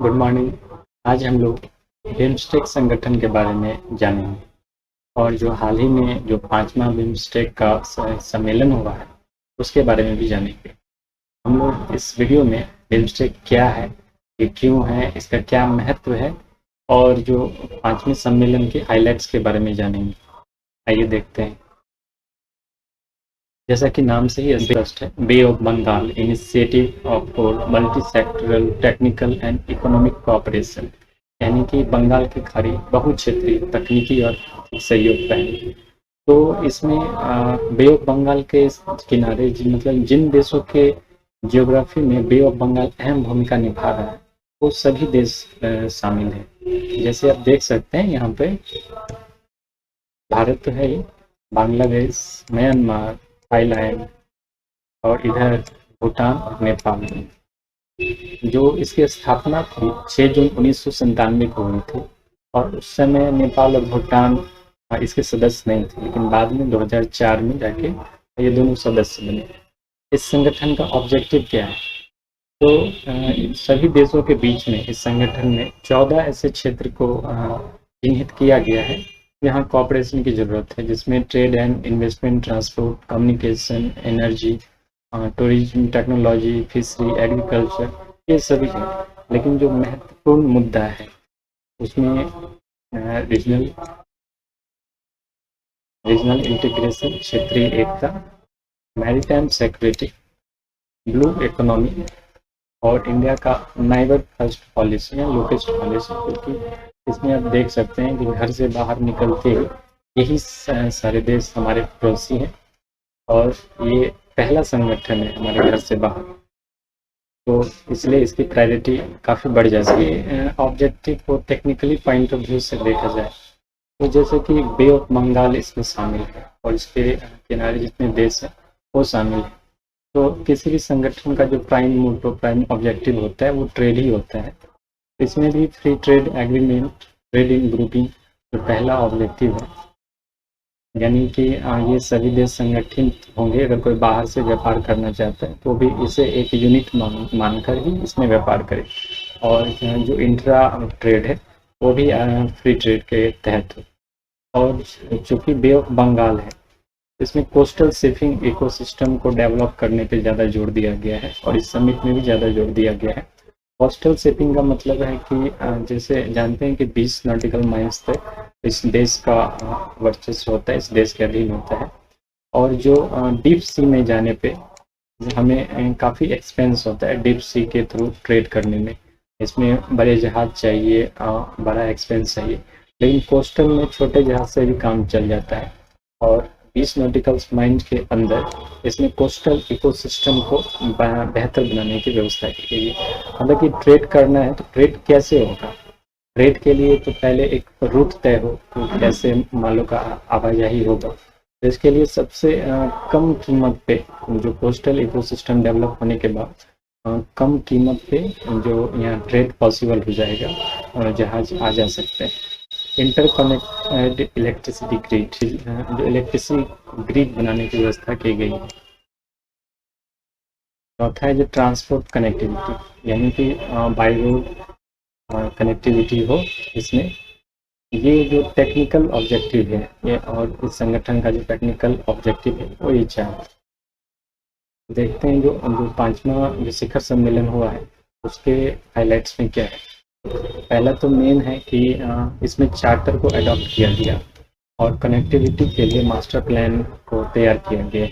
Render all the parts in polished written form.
Good morning. आज हम लोग बिम्स्टेक संगठन के बारे में जानेंगे और जो हाल ही में जो 5वां बिम्स्टेक का सम्मेलन हुआ है उसके बारे में भी जानेंगे। हम लोग इस वीडियो में बिम्स्टेक क्या है, ये क्यों है, इसका क्या महत्व है और जो 5वें सम्मेलन के हाइलाइट्स के बारे में जानेंगे। आइए देखते हैं। जैसा कि नाम से ही स्पष्ट है, bay of Bengal initiative for multi sectoral technical and economic cooperation, यानी कि बंगाल की खाड़ी बहुक्षेत्रीय तकनीकी और सहयोग पहल। तो इसमें बे ऑफ बंगाल के किनारे मतलब जिन देशों के जियोग्राफी में बे ऑफ बंगाल अहम भूमिका निभा रहा है वो सभी देश शामिल हैं। जैसे आप देख सकते हैं यहाँ पे भारत तो है ही, बांग्लादेश, म्यांमार, थाईलैंड और इधर भूटान और नेपाल में। जो इसकी स्थापना थी 6 जून 1997 को हुई थी और उस समय नेपाल और भूटान इसके सदस्य नहीं थे, लेकिन बाद में 2004 में जाके ये दोनों सदस्य बने। इस संगठन का ऑब्जेक्टिव क्या है? तो सभी देशों के बीच में इस संगठन में 14 ऐसे क्षेत्र को चिन्हित किया गया है जहाँ कोऑपरेशन की ज़रूरत है, जिसमें trade and investment, transport, communication, energy, tourism, technology, fishery, agriculture, ये सभी हैं। लेकिन जो महत्वपूर्ण मुद्दा है उसमें रीजनल इंटीग्रेशन, क्षेत्रीय एकता, मैरीटाइम सिक्योरिटी, ब्लू इकोनॉमी और इंडिया का नाइबर फर्स्ट पॉलिसी या लोकेस्ट पॉलिसी, क्योंकि इसमें आप देख सकते हैं कि घर से बाहर निकलते ही यही सारे देश हमारे पड़ोसी हैं और ये पहला संगठन है हमारे घर से बाहर, तो इसलिए इसकी प्रायोरिटी काफ़ी बढ़ जाती है। ऑब्जेक्टिव को टेक्निकली पॉइंट ऑफ व्यू से देखा जाए तो जैसे कि बे ऑफ बंगाल इसमें शामिल है और इसके किनारे जितने देश हैं वो शामिल है। तो किसी भी संगठन का जो प्राइम मोटो, प्राइम ऑब्जेक्टिव होता है वो ट्रेड ही होता है। इसमें भी free trade agreement, trade in grouping जो पहला ऑब्जेक्टिव है, यानी कि ये सभी देश संगठित होंगे। अगर कोई बाहर से व्यापार करना चाहता है तो भी इसे एक यूनिट मानकर ही इसमें व्यापार करे। और जो इंट्रा ट्रेड है वो भी फ्री ट्रेड के तहत है। और चूँकि बे ऑफ बंगाल है इसमें कोस्टल शिपिंग इकोसिस्टम को डेवलप करने पे ज़्यादा जोर दिया गया है और इस समिट में भी ज़्यादा जोर दिया गया है। कोस्टल शिपिंग का मतलब है कि जैसे जानते हैं कि 20 नॉटिकल माइल्स तक इस देश का वर्चस्व होता है, इस देश के अधीन होता है। और जो डीप सी में जाने पे हमें काफ़ी एक्सपेंस होता है डीप सी के थ्रू ट्रेड करने में। इसमें बड़े जहाज़ चाहिए, बड़ा एक्सपेंस चाहिए, लेकिन कोस्टल में छोटे जहाज़ से भी काम चल जाता है। और 20 नॉटिकल माइल के अंदर इसमें कोस्टल इकोसिस्टम को बेहतर बनाने की व्यवस्था की गई है। हालांकि ट्रेड करना है तो ट्रेड कैसे होगा? ट्रेड के लिए तो पहले एक रूट तय हो तो कैसे मालों का आवाजाही होगा। तो इसके लिए सबसे कम कीमत पे जो कोस्टल इकोसिस्टम डेवलप होने के बाद कम कीमत पे जो यहाँ ट्रेड पॉसिबल हो जाएगा और जहाज आ जा सकते हैं। इंटरकनेक्टेड इलेक्ट्रिसिटी ग्रिड, जो इलेक्ट्रिसिटी ग्रिड बनाने की व्यवस्था की गई है। चौथा है जो ट्रांसपोर्ट कनेक्टिविटी, यानी कि बाई रोड कनेक्टिविटी हो इसमें। ये जो टेक्निकल ऑब्जेक्टिव है ये, और इस संगठन का जो टेक्निकल ऑब्जेक्टिव है वो ये चार। देखते हैं जो 5वां जो शिखर सम्मेलन हुआ है उसके हाइलाइट्स में क्या है। पहला तो मेन है कि इसमें चार्टर को अडॉप्ट किया गया और कनेक्टिविटी के लिए मास्टर प्लान को तैयार किया गया।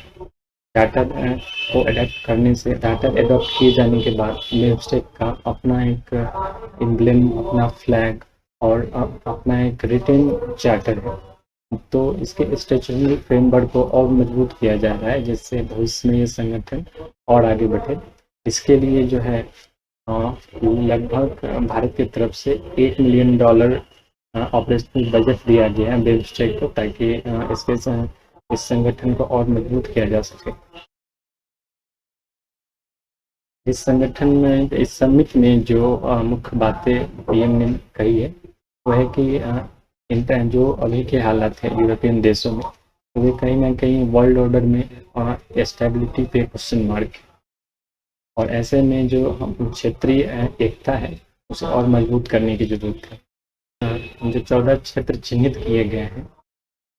चार्टर को अडॉप्ट करने से, चार्टर अडॉप्ट किए जाने के बाद बिम्स्टेक का अपना एक एम्ब्लेम, अपना फ्लैग और अपना एक रिटन चार्टर है। तो इसके स्टैट्यूटरी फ्रेमवर्क को और मजबूत किया जा रहा है जिससे भविष्य में ये संगठन और आगे बढ़े। इसके लिए जो है लगभग भारत की तरफ से $1 मिलियन ऑपरेशनल बजट दिया गया है बिम्स्टेक को, ताकि इस संगठन को और मजबूत किया जा सके। इस संगठन में, इस समिट में जो मुख्य बातें पीएम ने कही है वो है कि जो अभी के हालात है यूरोपियन देशों में, तो वे कहीं ना कहीं वर्ल्ड ऑर्डर में स्टेबिलिटी पे क्वेश्चन मार्क है। और ऐसे में जो क्षेत्रीय एकता है उसे और मजबूत करने की जरूरत है। जो 14 क्षेत्र चिन्हित किए गए हैं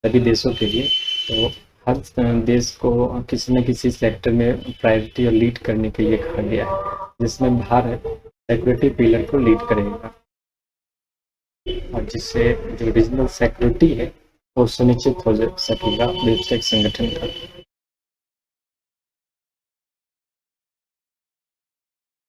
सभी देशों के लिए, तो हर देश को किसी न किसी सेक्टर में प्रायोरिटी और लीड करने के लिए कहा गया है, जिसमें भारत सिक्योरिटी पिलर को लीड करेगा और जिससे जो रीजनल सिक्योरिटी है वो सुनिश्चित हो सकेगा बिम्स्टेक संगठन का।